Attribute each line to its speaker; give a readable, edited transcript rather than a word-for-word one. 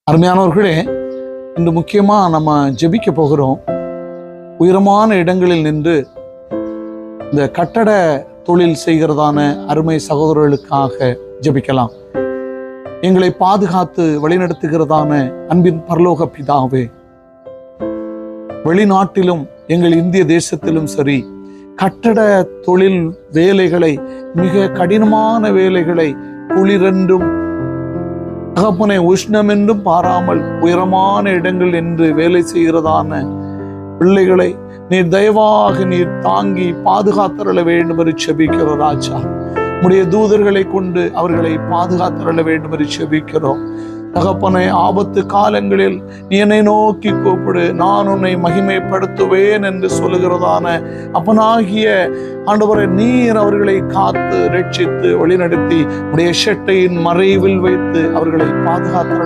Speaker 1: அருமையானவர்களே, இன்று முக்கியமாக நம்ம ஜெபிக்க போகிறோம். உயரமான இடங்களில் நின்று இந்த கட்டட தொழில் செய்கிறதான அருமை சகோதரர்களுக்காக ஜெபிக்கலாம். எங்களை பாதுகாத்து வழிநடத்துகிறதான அன்பின் பரலோக பிதாவே, வெளிநாட்டிலும் எங்கள் இந்திய தேசத்திலும் சரி, கட்டட தொழில் வேலைகளை, மிக கடினமான வேலைகளை, குளிரென்றும் தகப்பனை உஷ்ணம் என்றும் பாராமல் உயரமான இடங்கள் என்று வேலை செய்கிறதான பிள்ளைகளை நீர் தயவாக நீர் தாங்கி பாதுகாத்தரள வேண்டும் என்று செபிக்கிறோம். ராஜா, உம்முடைய தூதர்களை கொண்டு அவர்களை பாதுகாத்தரள வேண்டும் என்று செபிக்கிறோம். தகப்பனை, ஆபத்து காலங்களில் நீ என்னை நோக்கி கூப்பிடு, நான் உன்னை மகிமைப்படுத்துவேன் என்று சொல்லுகிறதான அப்பனாகிய ஆண்டவரை, நீர் அவர்களை காத்து ரட்சித்து வழிநடத்தி உடைய ஷெட்டையின் மறைவில் வைத்து அவர்களை பாதுகாத்து